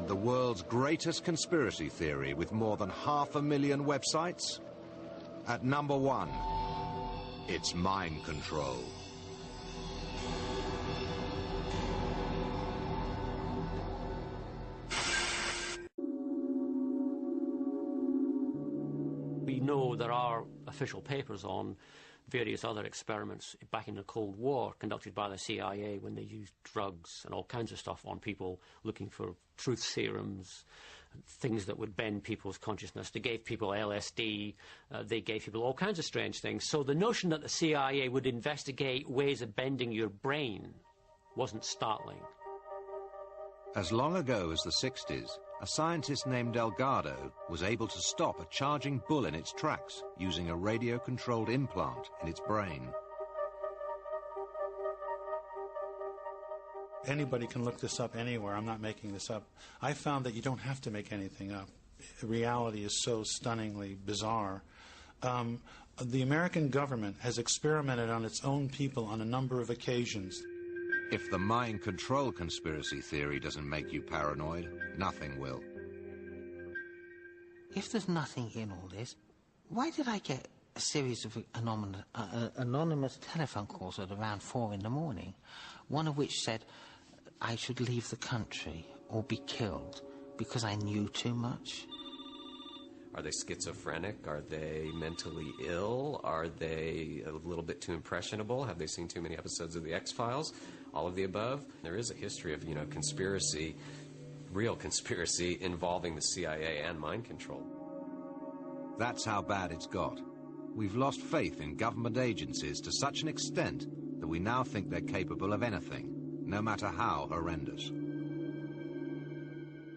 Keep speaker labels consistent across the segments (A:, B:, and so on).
A: And the world's greatest conspiracy theory with more than 500,000 websites? At number 1, it's mind control.
B: We know there are official papers on various other experiments back in the Cold War conducted by the CIA when they used drugs and all kinds of stuff on people, looking for truth serums, things that would bend people's consciousness. They gave people LSD, they gave people all kinds of strange things. So the notion that the CIA would investigate ways of bending your brain wasn't startling.
A: As long ago as the 60s, a scientist named Delgado was able to stop a charging bull in its tracks using a radio-controlled implant in its brain.
C: Anybody can look this up anywhere. I'm not making this up. I found that you don't have to make anything up. Reality is so stunningly bizarre. The American government has experimented on its own people on a number of occasions.
A: If the mind control conspiracy theory doesn't make you paranoid, nothing will.
D: If there's nothing in all this, why did I get a series of anonymous telephone calls at around 4 in the morning, one of which said I should leave the country or be killed because I knew too much?
E: Are they schizophrenic? Are they mentally ill? Are they a little bit too impressionable? Have they seen too many episodes of The X-Files? All of the above. There is a history of, conspiracy, real conspiracy involving the CIA and mind control.
A: That's how bad it's got. We've lost faith in government agencies to such an extent that we now think they're capable of anything, no matter how horrendous.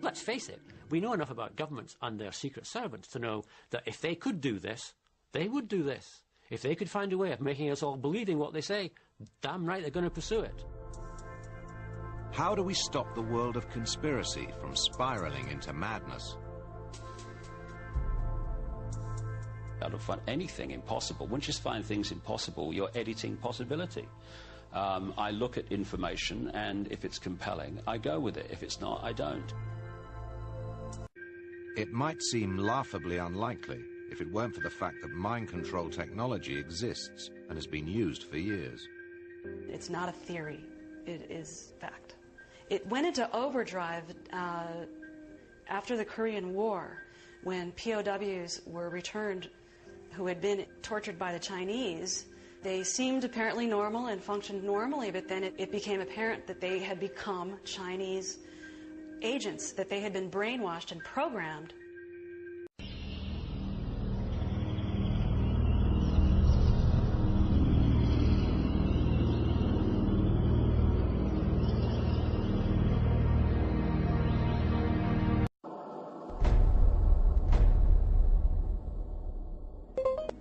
B: Let's face it, we know enough about governments and their secret servants to know that if they could do this, they would do this. If they could find a way of making us all believing what they say, damn right they're going to pursue it.
A: How do we stop the world of conspiracy from spiraling into madness?
F: I don't find anything impossible. Once you find things impossible, you're editing possibility. I look at information, and if it's compelling, I go with it. If it's not, I don't.
A: It might seem laughably unlikely if it weren't for the fact that mind control technology exists and has been used for years.
G: It's not a theory. It is fact. It went into overdrive after the Korean War, when POWs were returned who had been tortured by the Chinese. They seemed apparently normal and functioned normally, but then it became apparent that they had become Chinese agents, that they had been brainwashed and programmed.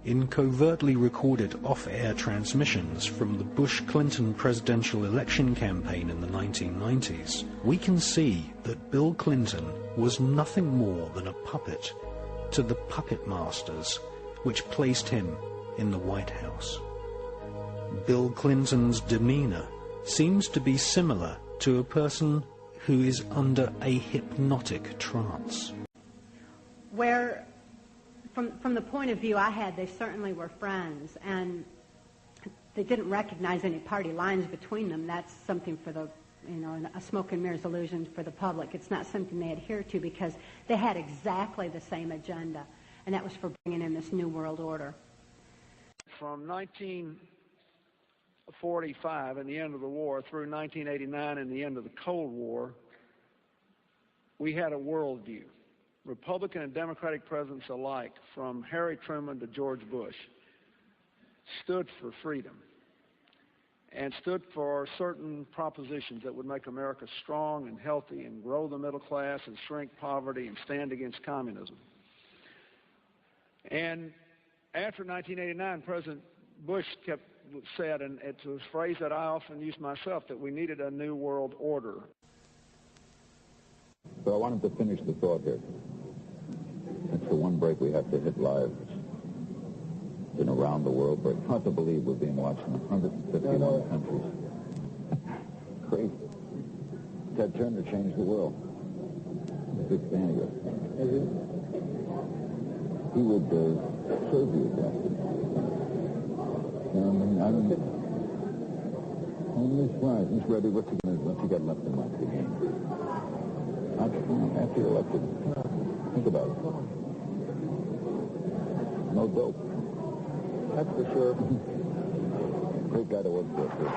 H: In covertly recorded off-air transmissions from the Bush-Clinton presidential election campaign in the 1990s, we can see that Bill Clinton was nothing more than a puppet to the puppet masters which placed him in the White House. Bill Clinton's demeanor seems to be similar to a person who is under a hypnotic trance.
I: Where from the point of view I had, they certainly were friends, and they didn't recognize any party lines between them. That's something for the, a smoke and mirrors illusion for the public. It's not something they adhere to because they had exactly the same agenda, and that was for bringing in this new world order.
J: From 1945 and the end of the war through 1989 and the end of the Cold War, we had a worldview. Republican and Democratic presidents alike, from Harry Truman to George Bush, stood for freedom and stood for certain propositions that would make America strong and healthy and grow the middle class and shrink poverty and stand against communism. And after 1989, President Bush said, and it's a phrase that I often use myself, that we needed a new world order.
K: So I wanted to finish the thought here. It's the one break we have to hit live. It's been around the world, but hard to believe we're being watched in 151 countries. Crazy. Ted Turner changed the world. big fan of yours. He would serve you at that. Miss Reddy, what's you got left in life to gain? After you're elected, think about it. No dope. That's for sure. Great guy to work for, too.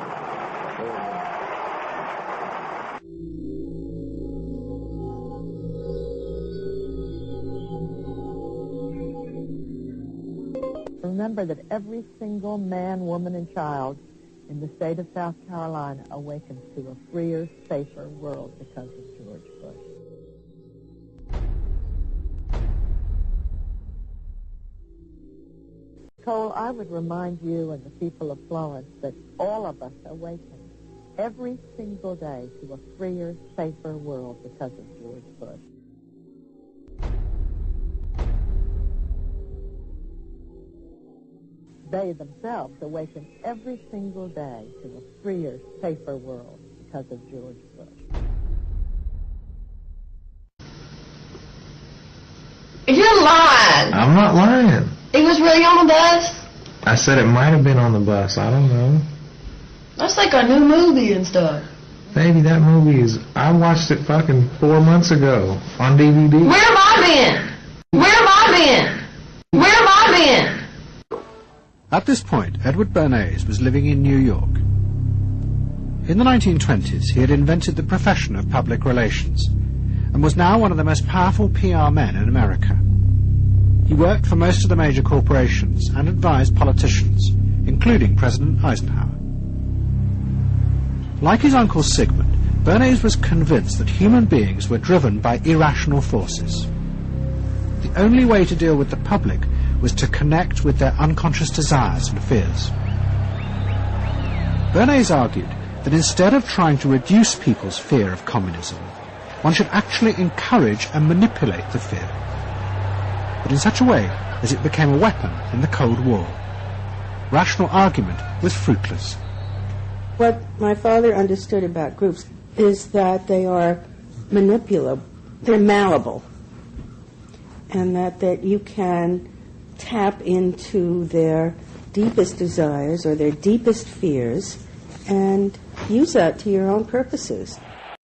L: Remember that every single man, woman, and child in the state of South Carolina awakens to a freer, safer world because of George Bush. Cole, I would remind you and the people of Florence that all of us awaken every single day to a freer, safer world because of George Bush. They themselves awaken every single day to a freer, safer world because of George Bush.
M: You're lying.
N: I'm not lying.
M: He was really on the bus?
N: I said it might have been on the bus. I don't know.
M: That's like a new movie and stuff.
N: Baby, that movie is... I watched it fucking 4 months ago on DVD.
M: Where have I been? Where have I been? Where have I been?
H: At this point, Edward Bernays was living in New York. In the 1920s, he had invented the profession of public relations and was now one of the most powerful PR men in America. He worked for most of the major corporations and advised politicians, including President Eisenhower. Like his uncle Sigmund, Bernays was convinced that human beings were driven by irrational forces. The only way to deal with the public was to connect with their unconscious desires and fears. Bernays argued that instead of trying to reduce people's fear of communism, one should actually encourage and manipulate the fear, but in such a way as it became a weapon in the Cold War. Rational argument was fruitless.
O: What my father understood about groups is that they are manipulable, they're malleable, and that you can tap into their deepest desires or their deepest fears and use that to your own purposes.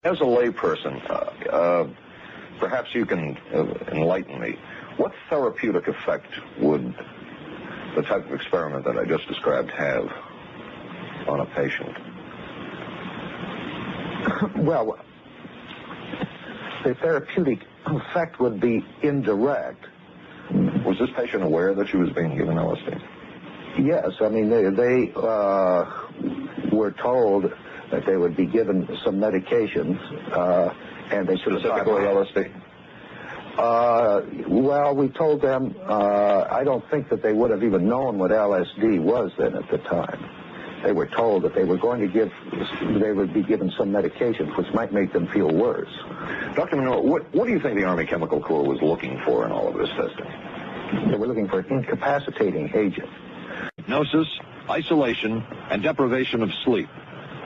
P: As a layperson, perhaps you can enlighten me. What therapeutic effect would the type of experiment that I just described have on a patient?
Q: Well, the therapeutic effect would be indirect.
P: Was this patient aware that she was being given LSD?
Q: Yes, I mean, they were told that they would be given some medications, and they should have...
P: Specifically LSD?
Q: Well, we told them, I don't think that they would have even known what LSD was then at the time. They were told that they would be given some medications which might make them feel worse.
P: Dr. Monroe, what do you think the Army Chemical Corps was looking for in all of this testing?
Q: They were looking for an incapacitating agent.
P: Hypnosis, isolation, and deprivation of sleep.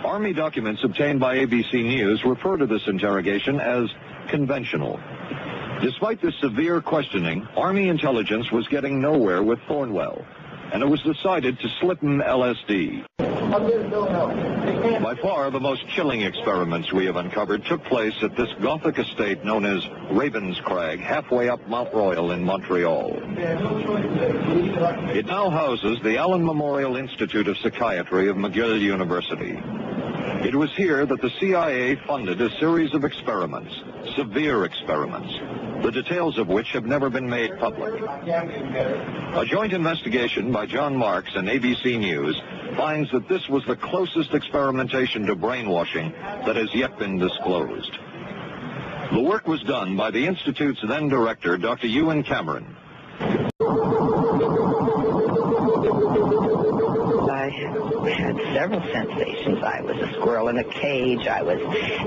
P: Army documents obtained by ABC News refer to this interrogation as conventional. Despite this severe questioning, Army intelligence was getting nowhere with Thornwell, and it was decided to slip him LSD. By far, the most chilling experiments we have uncovered took place at this Gothic estate known as Ravenscrag, halfway up Mount Royal in Montreal. It now houses the Allen Memorial Institute of Psychiatry of McGill University. It was here that the CIA funded a series of experiments, severe experiments, the details of which have never been made public. A joint investigation by John Marks and ABC News finds that this was the closest experimentation to brainwashing that has yet been disclosed. The work was done by the Institute's then director, Dr. Ewan Cameron.
R: I had several sensations. I was a squirrel in a cage. I was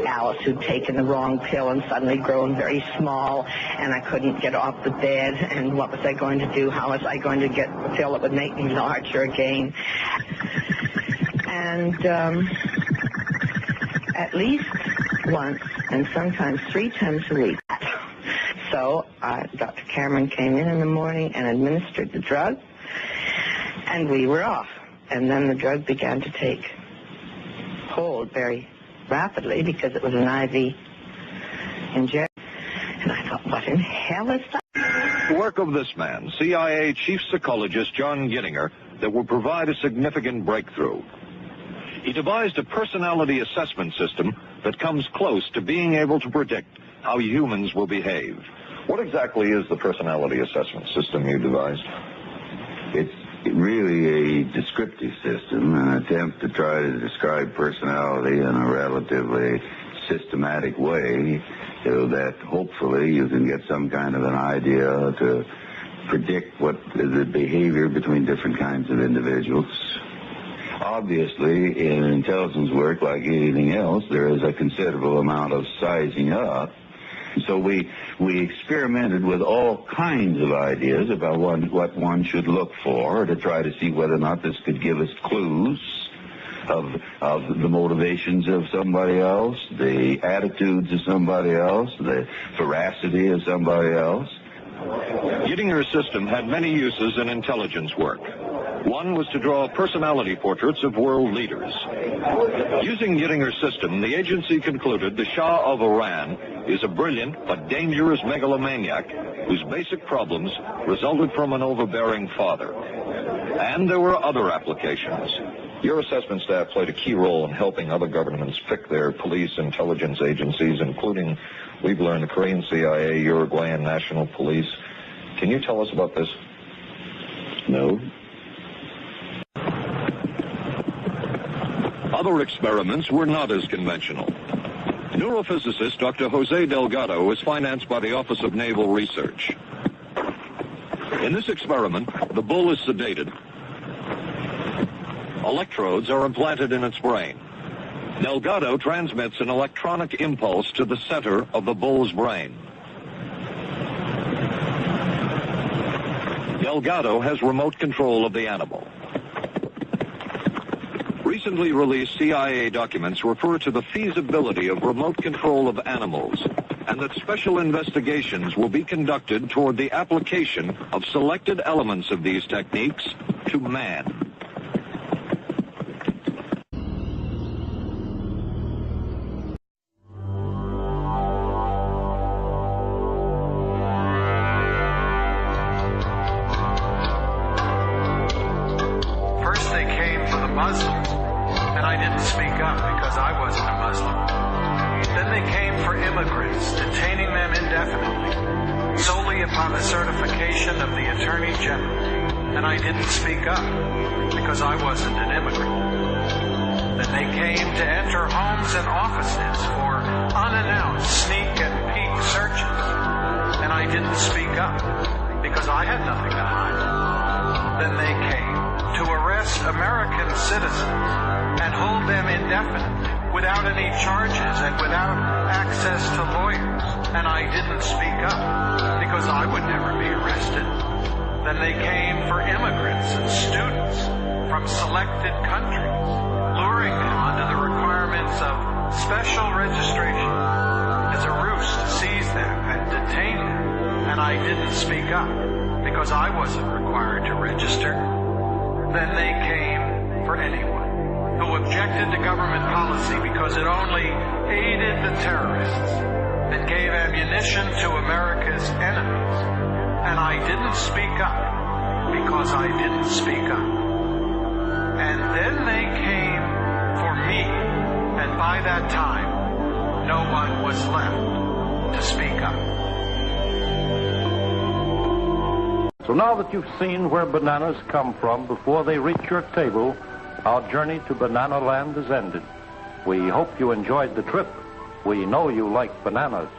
R: Alice who'd taken the wrong pill and suddenly grown very small, and I couldn't get off the bed, and what was I going to do? How was I going to get the pill that would make me larger again? And at least once, and sometimes 3 times a week, So Dr. Cameron came in the morning and administered the drug, and we were off. And then the drug began to take hold very rapidly because it was an IV injection. And I thought, what in hell is that?
P: The work of this man, CIA Chief Psychologist John Gittinger, that will provide a significant breakthrough. He devised a personality assessment system that comes close to being able to predict how humans will behave. What exactly is the personality assessment system you devised?
S: It's really a descriptive system, an attempt to try to describe personality in a relatively systematic way so that hopefully you can get some kind of an idea to predict what is the behavior between different kinds of individuals. Obviously, in intelligence work, like anything else, there is a considerable amount of sizing up. So we experimented with all kinds of ideas about what one should look for to try to see whether or not this could give us clues of the motivations of somebody else, the attitudes of somebody else, the veracity of somebody else.
P: Gittinger's system had many uses in intelligence work. One was to draw personality portraits of world leaders. Using Gittinger's system, the agency concluded the Shah of Iran is a brilliant but dangerous megalomaniac whose basic problems resulted from an overbearing father. And there were other applications. Your assessment staff played a key role in helping other governments pick their police intelligence agencies, including, we've learned, the Korean CIA, Uruguayan National Police. Can you tell us about this?
S: No.
P: Other experiments were not as conventional. Neurophysicist Dr. Jose Delgado was financed by the Office of Naval Research. In this experiment, the bull is sedated. Electrodes are implanted in its brain. Delgado transmits an electronic impulse to the center of the bull's brain. Delgado has remote control of the animal. Recently released CIA documents refer to the feasibility of remote control of animals, and that special investigations will be conducted toward the application of selected elements of these techniques to man.
T: So now that you've seen where bananas come from before they reach your table, our journey to Banana Land is ended. We hope you enjoyed the trip. We know you like bananas.